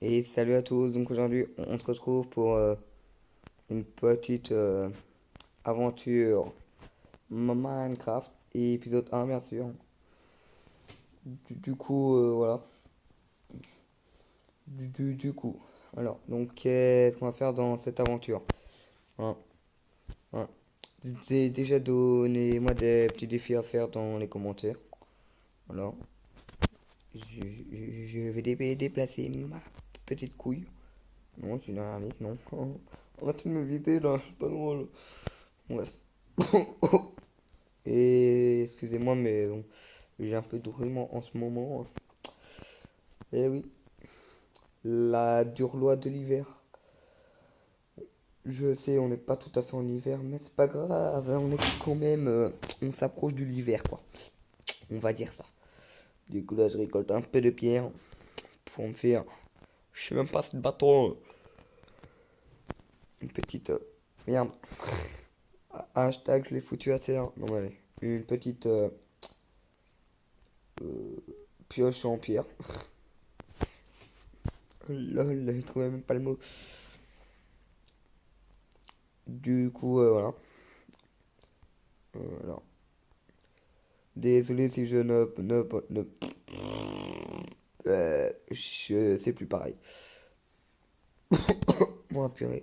Et salut à tous, donc aujourd'hui on se retrouve pour une petite aventure Minecraft, et épisode 1 bien sûr. Voilà. Du coup, alors, donc qu'est-ce qu'on va faire dans cette aventure? Hein, hein. Déjà donnez-moi des petits défis à faire dans les commentaires. Alors, je vais déplacer ma petite couille. Non, tu n'as rien dit, non. Arrêtez de me vider là, c'est pas drôle. Bref. Et excusez-moi, mais bon, j'ai un peu de rhume en ce moment. Eh oui, la dure loi de l'hiver. Je sais, on n'est pas tout à fait en hiver, mais c'est pas grave, on est quand même, on s'approche de l'hiver, quoi. On va dire ça. Du coup, là, je récolte un peu de pierre pour me faire, je sais même pas si le bâton, une petite, merde, hashtag, je l'ai foutu à terre. Non, mais allez, une petite pioche en pierre. Lol, je trouvais même pas le mot. Voilà. Voilà. Désolé si je ne, je sais plus pareil. Bon, purée.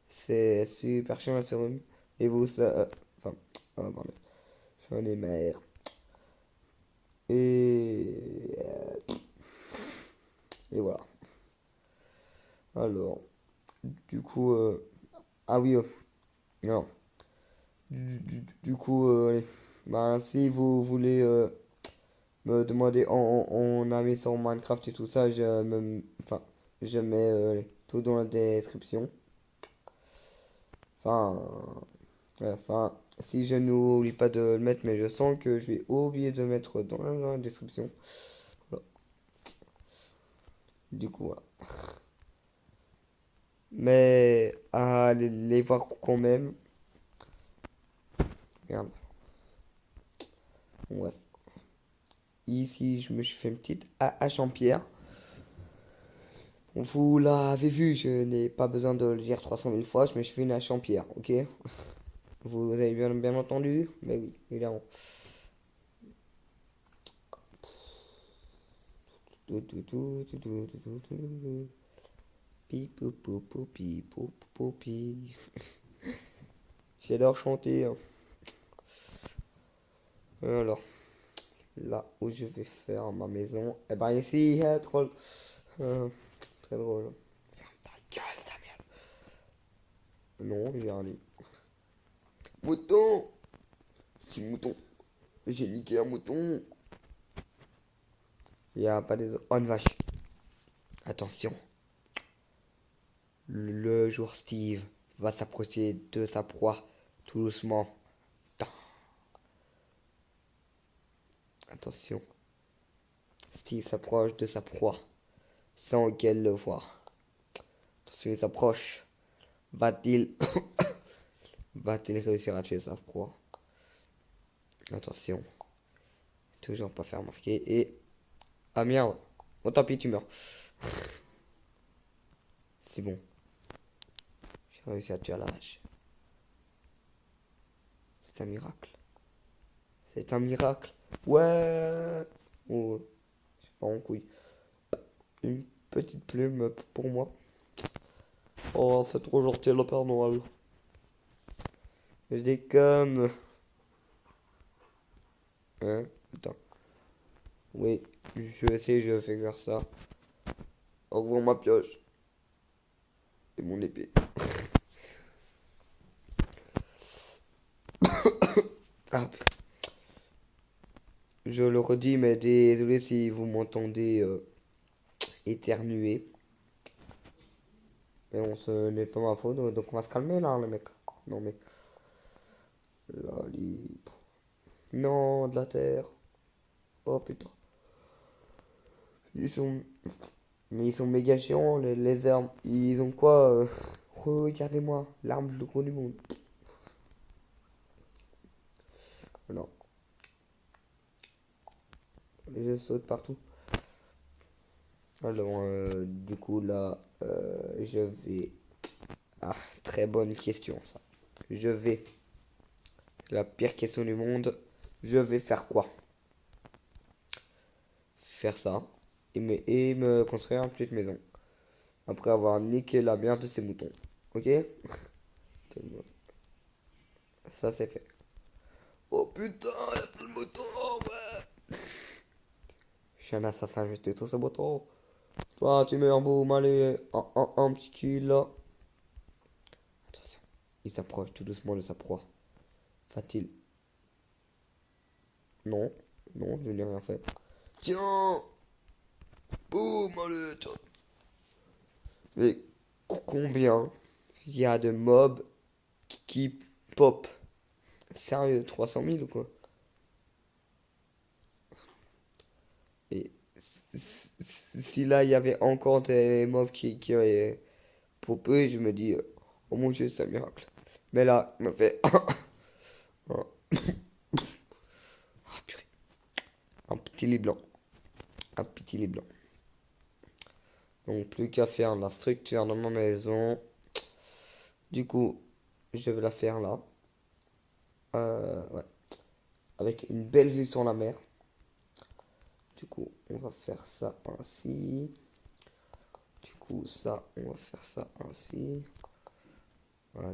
C'est super chiant la sérum. Et vous, ça. Enfin, oh, pardon. J'en ai marre. Et voilà. Alors, du coup. Ah oui, non. Allez. Ben, si vous voulez me demander en ami sur Minecraft et tout ça, enfin, je mets tout dans la description. Enfin, enfin, si je n'oublie pas de le mettre, mais je sens que je vais oublier de le mettre dans la description. Voilà. Du coup, voilà. Mais allez les voir quand même. Merde. Bon, bref. Ici, je me suis fait une petite hache en pierre. Bon, vous l'avez vu, je n'ai pas besoin de le dire 300 000 fois. Je me suis fait une hache en pierre, ok? Vous avez bien entendu? Mais oui, évidemment. J'adore chanter, hein. Alors, là où je vais faire ma maison, eh ben ici, drôle. Euh, Très drôle. Ferme ta gueule, sa merde. Non, j'ai rien dit. Mouton! C'est mouton. J'ai niqué un mouton. Il n'y a pas des... Oh, une vache. Attention. Le jour Steve va s'approcher de sa proie tout doucement. Attention. Steve s'approche de sa proie sans qu'elle le voie. Attention, il s'approche. Va-t-il va-t-il réussir à tuer sa proie? Attention. Toujours pas faire marquer. Et... Ah merde. Oh tant pis, tu meurs. C'est bon. J'ai réussi à tuer la vache. C'est un miracle. C'est un miracle. Ouais. Oh, c'est pas en couille. Une petite plume pour moi. Oh, c'est trop gentil le Père Noël. Je déconne. Hein? Attends. Oui, je sais, je vais faire ça. Au revoir ma pioche et mon épée. Ah, je le redis, mais désolé si vous m'entendez éternuer. Mais bon, ce n'est pas ma faute, donc on va se calmer là, les mecs. Non, mais. Là, non, de la terre. Oh putain. Ils sont. Mais ils sont méga chiants, les armes. Ils ont quoi regardez-moi, l'arme le gros du monde. Non, je saute partout. Alors, du coup, là, je vais... Ah, très bonne question, ça. Je vais... La pire question du monde. Je vais faire quoi? Faire ça. Et me construire une petite maison. Après avoir niqué la merde de ces moutons. Ok? Ça, c'est fait. Oh putain, y'a plus de moutons, ouais! Je suis un assassin, je vais tous ces moutons. Toi, tu meurs, boum, allez, un petit kill là. Attention, il s'approche tout doucement de sa proie. Va-t-il? Non, non, je n'ai rien fait. Tiens! Boum, allez, tiens. Mais combien il y a de mobs qui pop? Sérieux, 300 000 ou quoi? Et si là il y avait encore des mobs qui avaient popé, je me dis, oh mon dieu, c'est un miracle. Mais là, il me fait un, ah, purée, un petit lit blanc. Un petit lit blanc. Donc plus qu'à faire la structure de ma maison. Du coup, je vais la faire là. Ouais. Avec une belle vue sur la mer. Du coup, on va faire ça ainsi. Du coup, ça, on va faire ça ainsi. Voilà.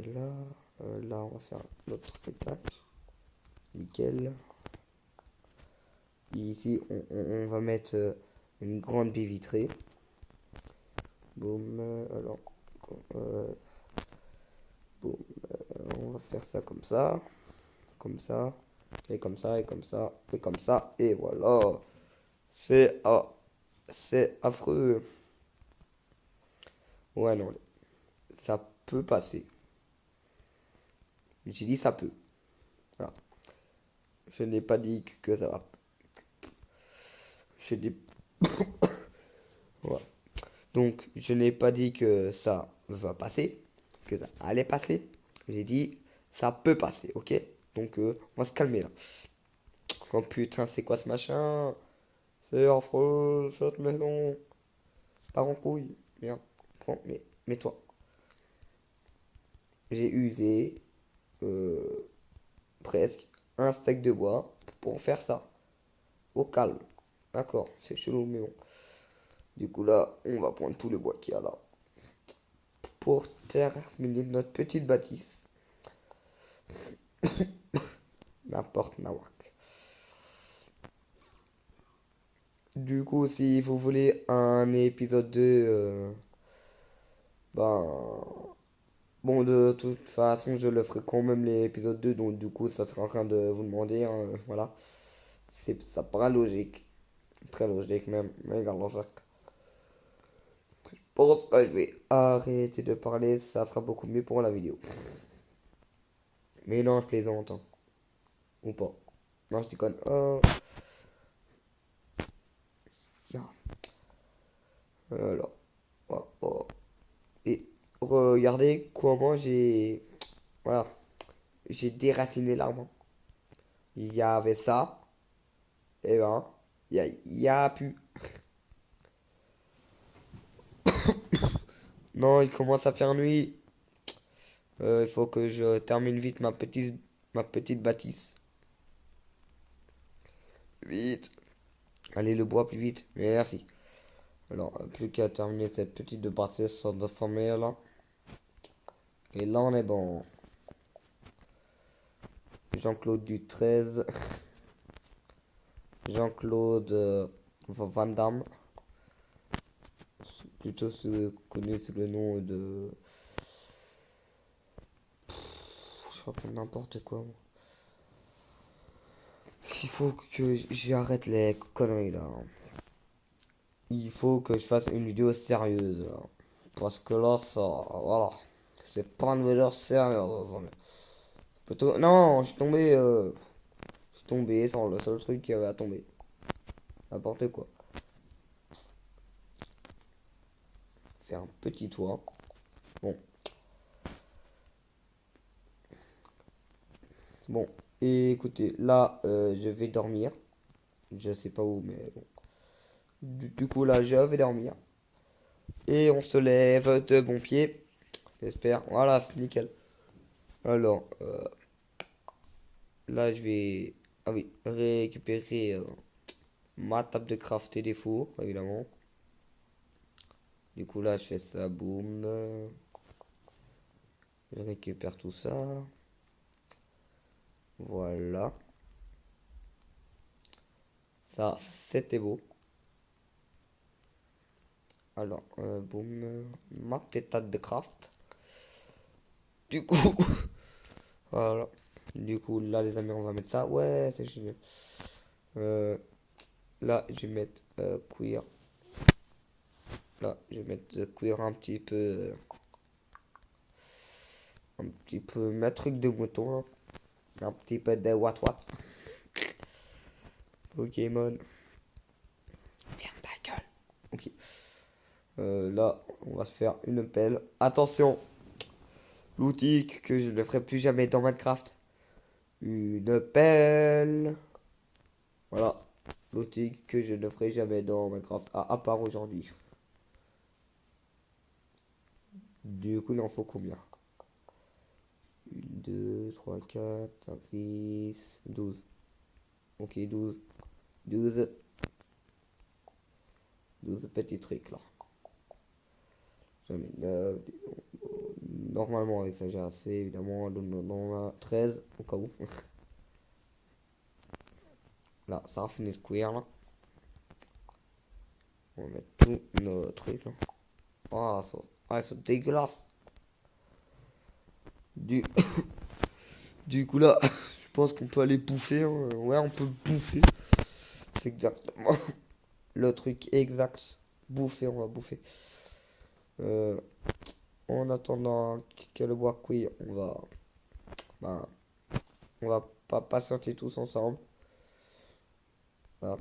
Là, on va faire l'autre étage. Nickel. Et ici, on va mettre une grande baie vitrée. Boum. Alors, euh, boum. On va faire ça comme ça. Comme ça. Et comme ça, et comme ça, et comme ça. Et voilà. C'est c'est affreux. Ouais, non. Ça peut passer. J'ai dit ça peut. Voilà. Je n'ai pas dit que ça va. Je n'ai... Voilà. Donc, je n'ai pas dit que ça va passer. Que ça allait passer. J'ai dit ça peut passer, ok? Donc, on va se calmer là. Oh putain, c'est quoi ce machin? C'est affreux, cette maison. Part en couille. Merde. Prends, mais mets-toi. J'ai usé euh, presque un steak de bois pour faire ça. Au calme. D'accord, c'est chelou, mais bon. Du coup, là, on va prendre tout le bois qu'il y a là. Pour terminer notre petite bâtisse. N'importe nawak. Du coup, si vous voulez un épisode 2, ben. Bon, de toute façon, je le ferai quand même l'épisode 2, donc du coup, ça sera en train de vous demander, hein, voilà. Ça paraît logique. Très logique même, méga logique. Je pense que je vais arrêter de parler, ça sera beaucoup mieux pour la vidéo. Mais non, je plaisante, hein. Ou pas. Non, je déconne. Oh, non. Alors, oh, oh. Et regardez comment j'ai... Voilà. J'ai déraciné l'arbre. Il y avait ça. Et ben, il y a plus. Non, il commence à faire nuit. Il faut que je termine vite ma petite bâtisse. Vite. Allez, le bois plus vite. Merci. Alors, plus qu'à terminer cette petite bâtisse de famille là. Et là, on est bon. Jean-Claude du 13. Jean-Claude Van Damme. Plutôt connu sous le nom de... Je raconte n'importe quoi. Moi. Il faut que j'arrête les conneries là. Il faut que je fasse une vidéo sérieuse là. Parce que là, ça... Voilà. C'est pas une vidéo sérieuse. Plutôt... Non, je suis tombé... je suis tombé sans le seul truc qui avait à tomber. N'importe quoi. Faire un petit toit. Bon. Bon. Et écoutez, là, je vais dormir. Je sais pas où, mais bon. Du coup, là, je vais dormir. Et on se lève de bon pied. J'espère. Voilà, c'est nickel. Alors, là, je vais... Ah oui, récupérer ma table de craft et des fours, évidemment. Du coup, là, je fais ça, boum. Je récupère tout ça. Voilà. Ça, c'était beau. Alors, boum. Ma petite table de craft. Du coup, voilà. Du coup, là, les amis, on va mettre ça. Ouais, c'est génial. Euh, là, je vais mettre cuir. Là, je vais mettre cuir un petit peu, ma truc de mouton, là. Un petit peu de what. Pokémon. Ferme ta gueule. Ok. Là, on va se faire une pelle. Attention, l'outil que je ne ferai plus jamais dans Minecraft. Une pelle. Voilà. L'outil que je ne ferai jamais dans Minecraft. À part aujourd'hui. Du coup, il en faut combien? 1, 2, 3, 4, 5, 6, 12. Ok, 12. 12. 12 petits trucs là. J'en ai 9. Normalement, avec ça, j'ai assez. Évidemment, on a 13 au cas où. Là, ça a fini de cuire là. On va mettre tous nos trucs là. Ah, ça, c'est dégueulasse. Du, du coup là, je pense qu'on peut aller bouffer, hein. Ouais, on peut bouffer. C'est exactement le truc exact. Bouffer, on va bouffer. Euh, en attendant que le bois cuire, bah, on va pas patienter tous ensemble. Voilà.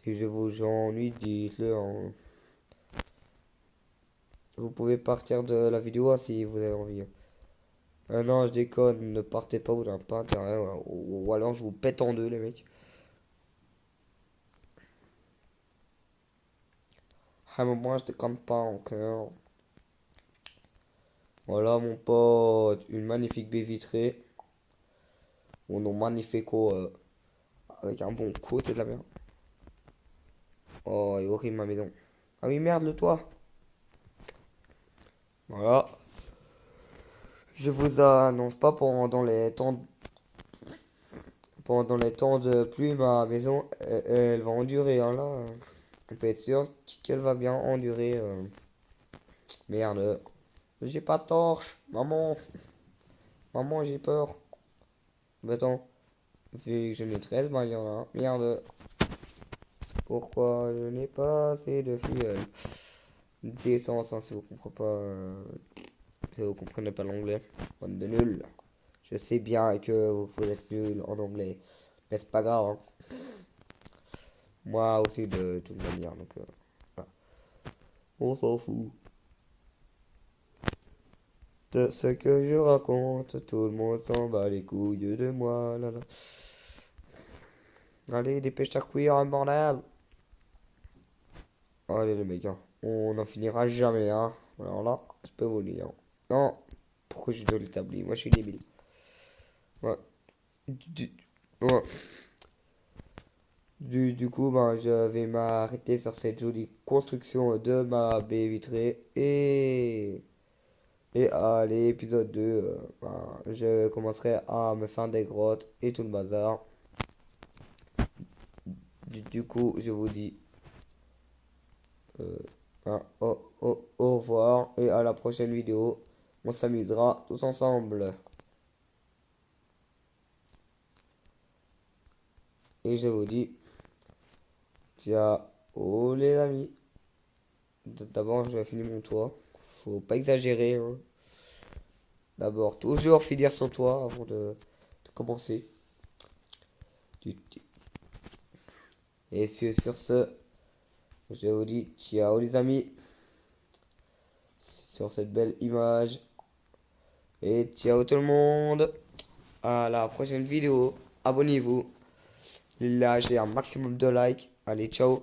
Si je vous ennuie, dites-le. Vous pouvez partir de la vidéo hein, si vous avez envie. Non, je déconne, ne partez pas, vous n'avez pas intérêt. Voilà. Ou alors je vous pète en deux, les mecs. Ah, mais moi, je déconne pas encore. Voilà, mon pote, une magnifique baie vitrée. Mon nom magnifico, avec un bon côté de la mer. Oh, il est horrible ma maison. Ah oui, merde, le toit. Voilà. Je vous annonce pas pendant les temps de pluie, ma maison, elle va endurer, hein, là. On peut être sûr qu'elle va bien endurer. Merde. J'ai pas de torche. Maman. Maman, j'ai peur. Mais attends. Vu que je n'ai 13, bah il y en a un. Merde. Pourquoi je n'ai pas assez de fuel? D'essence, hein, si vous comprenez pas. Si vous comprenez pas l'anglais. Bande de nul. Je sais bien que vous êtes nul en anglais. Mais c'est pas grave, hein. Moi aussi de toute manière. Donc, voilà. On s'en fout. De ce que je raconte, tout le monde s'en bat les couilles de moi. Là, là. Allez, dépêche-toi cuire, un bordel. Allez, les mecs, hein. On n'en finira jamais, hein. Alors là, je peux vous le dire. Non, pourquoi je dois l'établir? Moi, je suis débile. Ouais. Du, ouais. Du coup, ben, je vais m'arrêter sur cette jolie construction de ma baie vitrée. Et à l'épisode 2, ben, je commencerai à me faire des grottes et tout le bazar. Du coup, je vous dis au revoir et à la prochaine vidéo. On s'amusera tous ensemble. Et je vous dis ciao les amis. D'abord, je vais finir mon toit. Faut pas exagérer, hein. D'abord, toujours finir son toit avant de commencer. Et sur ce, Je vous dis ciao les amis sur cette belle image. Et ciao tout le monde. À la prochaine vidéo. Abonnez-vous. Lâchez un maximum de likes. Allez, ciao.